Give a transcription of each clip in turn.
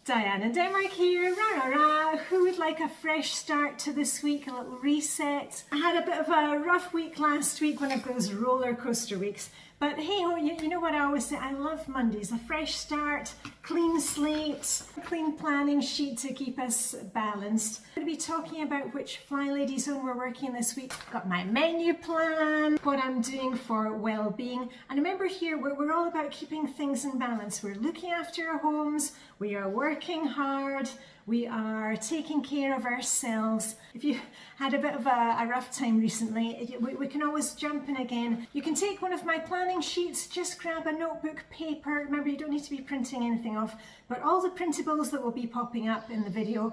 Diane in Denmark here, rah rah rah. Who would like a fresh start to this week, a little reset? I had a bit of a rough week last week, one of those roller coaster weeks. But hey ho, you know what I always say, I love Mondays, a fresh start, clean slate, clean planning sheet to keep us balanced. I'm going to be talking about which Flylady zone we're working this week. Got my menu plan, what I'm doing for well-being. And remember here, we're all about keeping things in balance. We're looking after our homes, we are working hard, we are taking care of ourselves. If you had a bit of a rough time recently, we can always jump in again. You can take one of my planning sheets, just grab a notebook, paper. Remember, you don't need to be printing anything off, but all the printables that will be popping up in the video,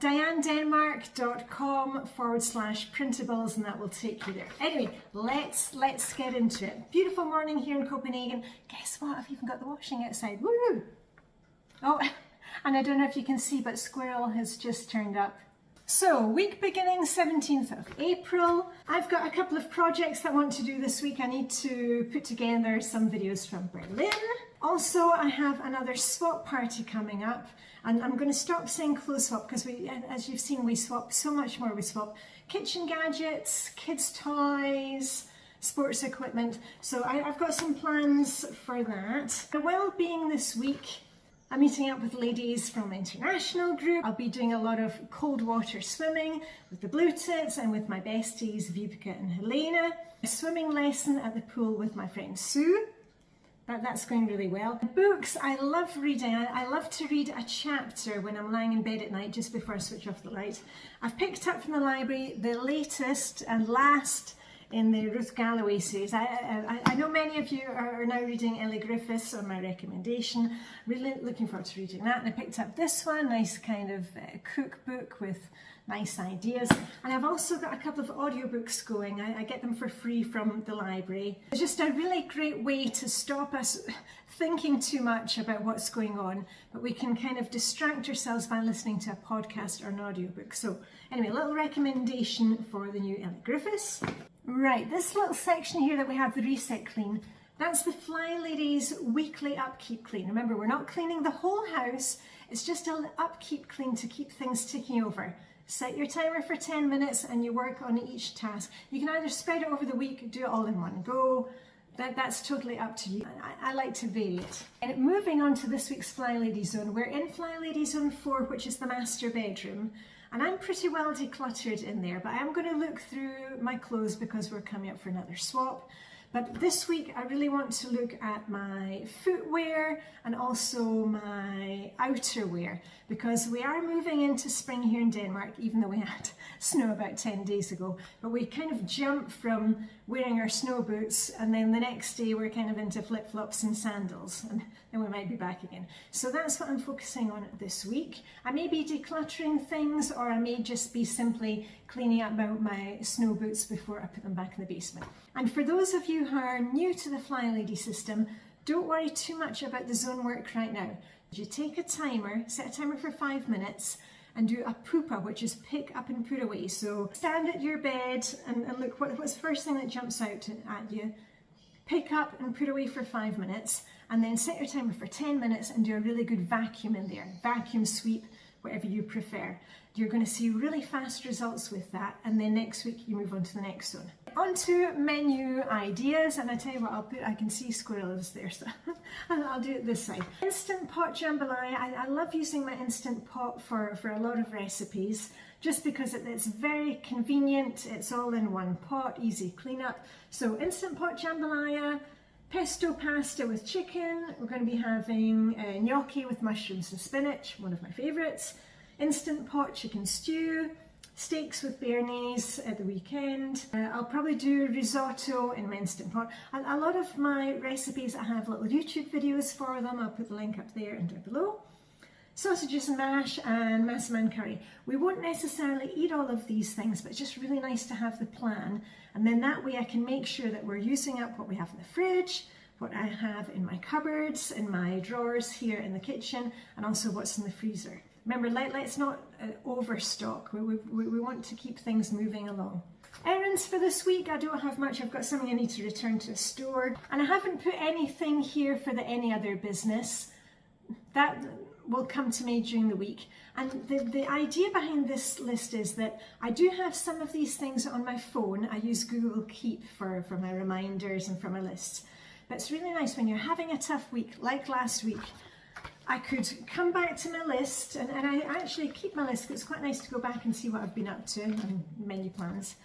dianedenmark.com/printables, and that will take you there. Anyway, let's get into it. Beautiful morning here in Copenhagen. Guess what? I've even got the washing outside. Woo! Oh, and I don't know if you can see, but Squirrel has just turned up. So, week beginning 17th of April. I've got a couple of projects that I want to do this week. I need to put together some videos from Berlin. Also, I have another swap party coming up. And I'm going to stop saying clothes swap because as you've seen, we swap so much more. We swap kitchen gadgets, kids' toys, sports equipment. So I've got some plans for that. The well-being this week, I'm meeting up with ladies from my international group. I'll be doing a lot of cold water swimming with the Blue Tits and with my besties Vibeke and Helena. A swimming lesson at the pool with my friend Sue. That's going really well. Books, I love reading. I love to read a chapter when I'm lying in bed at night just before I switch off the light. I've picked up from the library the latest and last in the Ruth Galloway series. I know many of you are now reading Ellie Griffiths on my recommendation. Really looking forward to reading that. And I picked up this one, nice kind of cookbook with nice ideas. And I've also got a couple of audiobooks going. I get them for free from the library. It's just a really great way to stop us thinking too much about what's going on, but we can kind of distract ourselves by listening to a podcast or an audiobook. So anyway, a little recommendation for the new Ellie Griffiths. Right, this little section here that we have, the Reset Clean, that's the Flylady's weekly upkeep clean. Remember, we're not cleaning the whole house, it's just an upkeep clean to keep things ticking over. Set your timer for 10 minutes and you work on each task. You can either spread it over the week, do it all in one go. That's totally up to you. I like to vary it. And moving on to this week's Flylady zone, we're in Flylady zone 4, which is the master bedroom. And I'm pretty well decluttered in there, but I am going to look through my clothes because we're coming up for another swap. But this week I really want to look at my footwear and also my outerwear because we are moving into spring here in Denmark, even though we had snow about 10 days ago. But we kind of jump from wearing our snow boots and then the next day we're kind of into flip-flops and sandals and then we might be back again. So that's what I'm focusing on this week. I may be decluttering things or I may just be simply cleaning up my snow boots before I put them back in the basement. And for those of you who are new to the Flylady system, don't worry too much about the zone work right now. You take a timer, set a timer for 5 minutes and do a poopa, which is pick up and put away. So stand at your bed and look what's the first thing that jumps out at you. Pick up and put away for 5 minutes and then set your timer for 10 minutes and do a really good vacuum in there. Vacuum, sweep, whatever you prefer. You're going to see really fast results with that, and then next week you move on to the next zone. On to menu ideas, and I tell you what, I can see Squirrel is there, so I'll do it this side. Instant Pot Jambalaya. I love using my Instant Pot for a lot of recipes, just because it's very convenient, it's all in one pot, easy cleanup. So Instant Pot Jambalaya, pesto pasta with chicken, we're going to be having gnocchi with mushrooms and spinach, one of my favourites. Instant Pot chicken stew, steaks with béarnaise at the weekend. I'll probably do risotto in my Instant Pot. A lot of my recipes, I have little YouTube videos for them. I'll put the link up there and down below. Sausages and mash and massaman curry. We won't necessarily eat all of these things, but it's just really nice to have the plan. And then that way I can make sure that we're using up what we have in the fridge, what I have in my cupboards, in my drawers here in the kitchen, and also what's in the freezer. Remember, let's not overstock. We want to keep things moving along. Errands for this week, I don't have much. I've got something I need to return to a store. And I haven't put anything here for the any other business. That will come to me during the week. And the idea behind this list is that I do have some of these things on my phone. I use Google Keep for my reminders and for my lists. But it's really nice when you're having a tough week, like last week, I could come back to my list, and I actually keep my list because it's quite nice to go back and see what I've been up to and menu plans.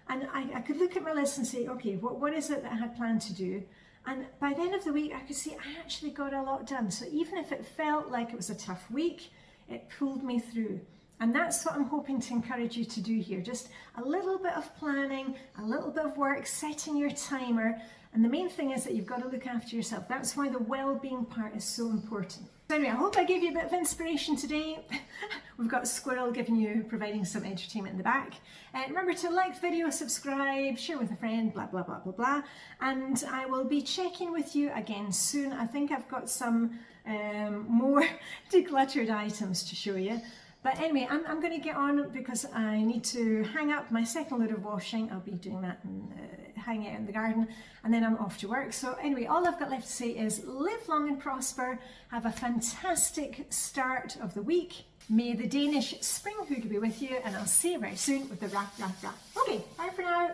And I could look at my list and say, okay, what is it that I had planned to do? And by the end of the week, I could see I actually got a lot done. So even if it felt like it was a tough week, it pulled me through. And that's what I'm hoping to encourage you to do here. Just a little bit of planning, a little bit of work, setting your timer. And the main thing is that you've got to look after yourself. That's why the well-being part is so important. So anyway, I hope I gave you a bit of inspiration today. We've got Squirrel providing some entertainment in the back. Remember to like the video, subscribe, share with a friend, blah, blah, blah, blah, blah. And I will be checking with you again soon. I think I've got some more decluttered items to show you. But anyway, I'm going to get on because I need to hang up my second load of washing. I'll be doing that and hanging it in the garden, and then I'm off to work. So anyway, all I've got left to say is live long and prosper. Have a fantastic start of the week. May the Danish spring hygge be with you, and I'll see you very soon with the rah, rah, rah. Okay, bye for now.